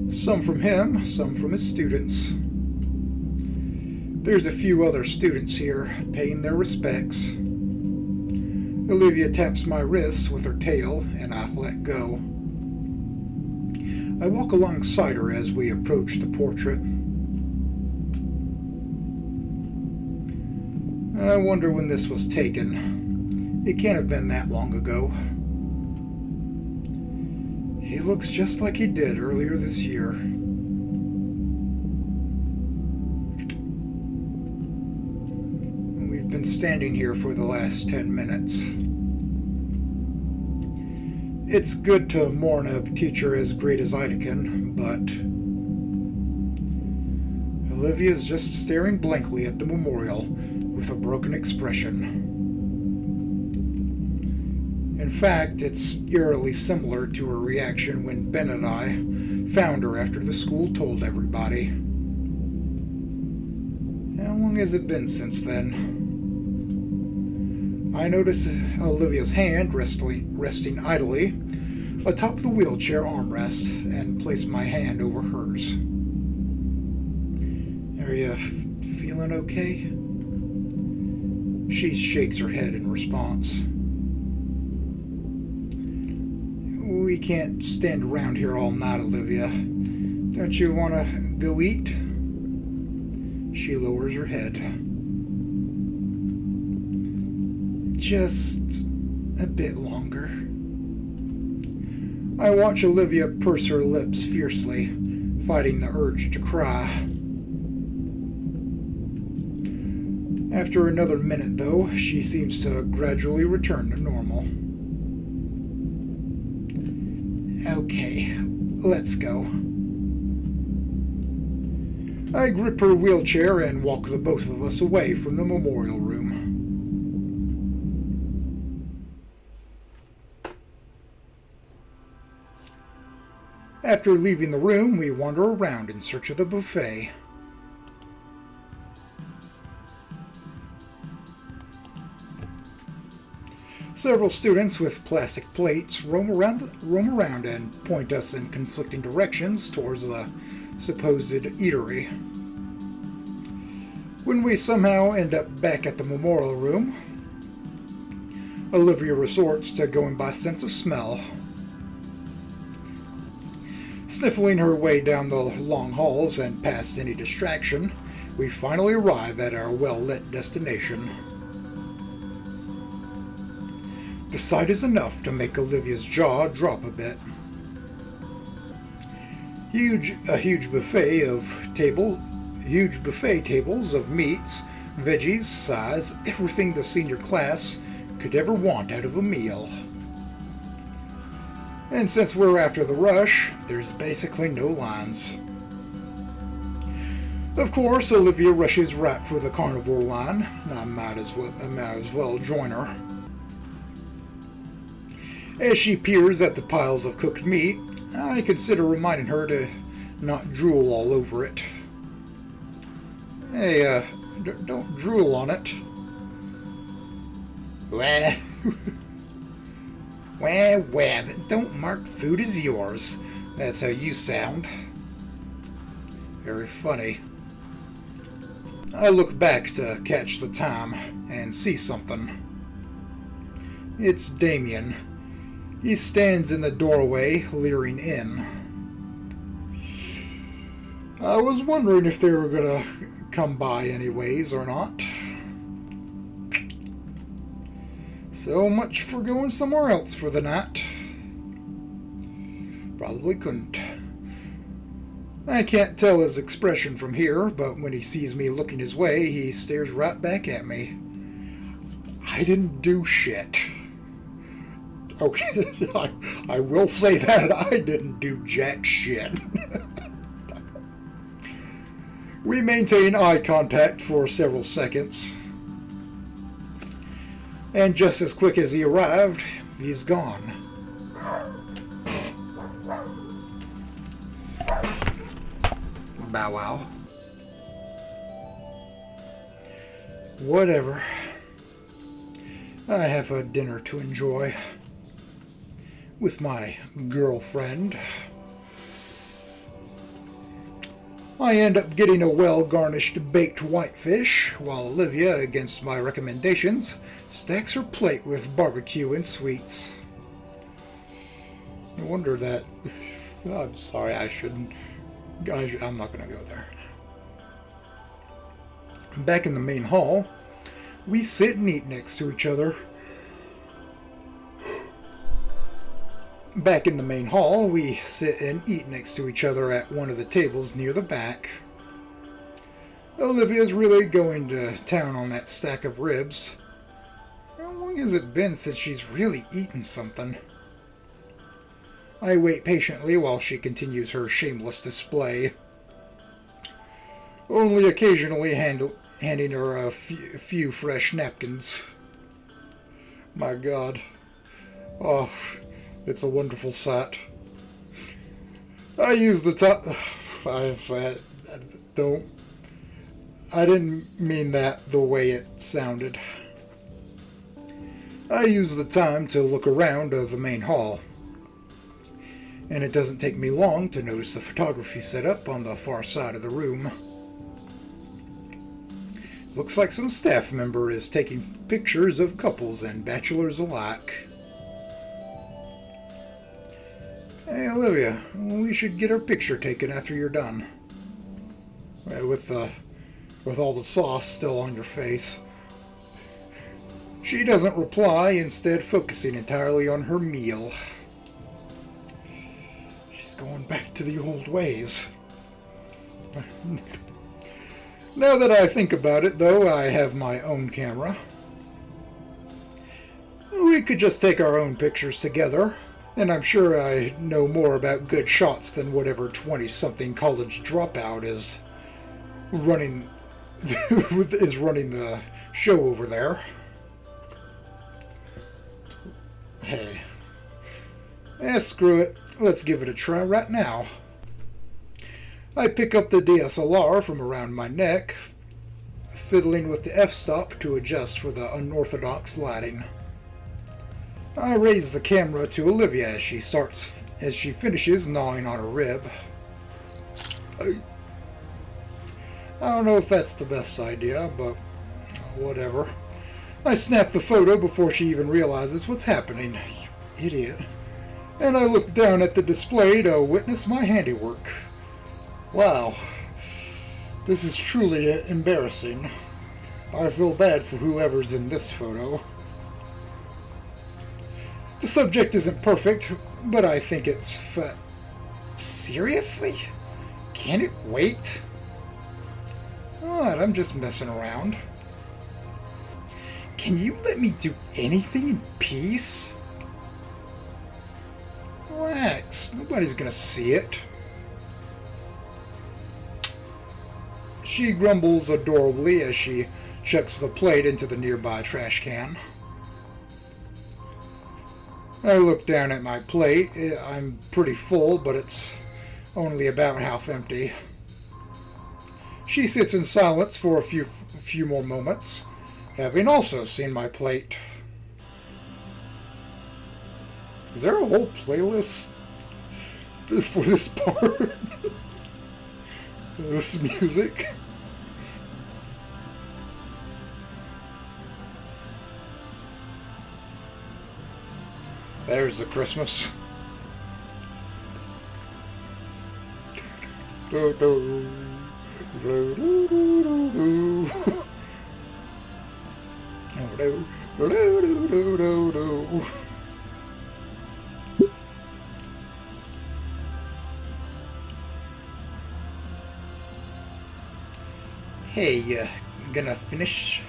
A: Some from him, some from his students. There's a few other students here, paying their respects. Olivia taps my wrists with her tail, and I let go. I walk alongside her as we approach the portrait. I wonder when this was taken. It can't have been that long ago. He looks just like he did earlier this year. We've been standing here for the last 10 minutes. It's good to mourn a teacher as great as Ideken, but Olivia's just staring blankly at the memorial with a broken expression. In fact, it's eerily similar to her reaction when Ben and I found her after the school told everybody. How long has it been since then? I notice Olivia's hand resting idly atop the wheelchair armrest and place my hand over hers. Are you feeling okay? She shakes her head in response. We can't stand around here all night, Olivia. Don't you want to go eat? She lowers her head. Just a bit longer. I watch Olivia purse her lips fiercely, fighting the urge to cry. After another minute, though, she seems to gradually return to normal. Okay, let's go. I grip her wheelchair and walk the both of us away from the memorial room. After leaving the room, we wander around in search of the buffet. Several students with plastic plates roam around and point us in conflicting directions towards the supposed eatery. When we somehow end up back at the memorial room, Olivia resorts to going by sense of smell. Sniffling her way down the long halls and past any distraction, we finally arrive at our well-lit destination. The sight is enough to make Olivia's jaw drop a bit. A huge buffet tables of meats, veggies, sides, everything the senior class could ever want out of a meal. And since we're after the rush, there's basically no lines. Of course, Olivia rushes right for the carnivore line. I might as well join her. As she peers at the piles of cooked meat, I consider reminding her to not drool all over it. Hey, don't drool on it. Wah, don't mark food as yours. That's how you sound. Very funny. I look back to catch the time and see something. It's Damien. He stands in the doorway, leering in. I was wondering if they were gonna come by anyways or not. So much for going somewhere else for the night. Probably couldn't. I can't tell his expression from here, but when he sees me looking his way, he stares right back at me. I didn't do shit. Okay, I will say that I didn't do jack shit. We maintain eye contact for several seconds. And just as quick as he arrived, he's gone. Bow wow. Whatever. I have a dinner to enjoy with my girlfriend. I end up getting a well-garnished baked whitefish, while Olivia, against my recommendations, stacks her plate with barbecue and sweets. No wonder that... I'm sorry, I shouldn't... I'm not going to go there. Back in the main hall, we sit and eat next to each other. Back in the main hall, we sit and eat next to each other at one of the tables near the back. Olivia's really going to town on that stack of ribs. How long has it been since she's really eaten something? I wait patiently while she continues her shameless display, only occasionally handing her a few fresh napkins. My God. Oh... It's a wonderful sight. I use the time... I didn't mean that the way it sounded. I use the time to look around the main hall. And it doesn't take me long to notice the photography setup on the far side of the room. Looks like some staff member is taking pictures of couples and bachelors alike. Hey, Olivia, we should get our picture taken after you're done. With all the sauce still on your face. She doesn't reply, instead focusing entirely on her meal. She's going back to the old ways. Now that I think about it, though, I have my own camera. We could just take our own pictures together, and I'm sure I know more about good shots than whatever 20-something college dropout is running the show over there. Hey. Screw it. Let's give it a try right now. I pick up the DSLR from around my neck, fiddling with the f-stop to adjust for the unorthodox lighting. I raise the camera to Olivia as she finishes gnawing on a rib. I don't know if that's the best idea, but whatever. I snap the photo before she even realizes what's happening. Idiot. And I look down at the display to witness my handiwork. Wow. This is truly embarrassing. I feel bad for whoever's in this photo. The subject isn't perfect, but I think it's Seriously? Can it wait? What? I'm just messing around. Can you let me do anything in peace? Relax. Nobody's gonna see it. She grumbles adorably as she chucks the plate into the nearby trash can. I look down at my plate. I'm pretty full, but it's only about half empty. She sits in silence for a few more moments, having also seen my plate. Is there a whole playlist for this part? This music? There's the Christmas. Do, do, do, do, do, do. Do, do, do, do, do, do. Hey, gonna finish?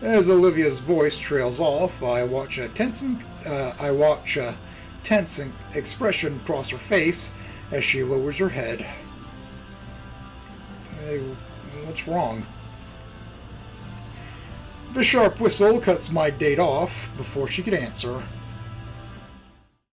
A: As Olivia's voice trails off, I watch a tense expression cross her face as she lowers her head. Hey, what's wrong? The sharp whistle cuts my date off before she could answer.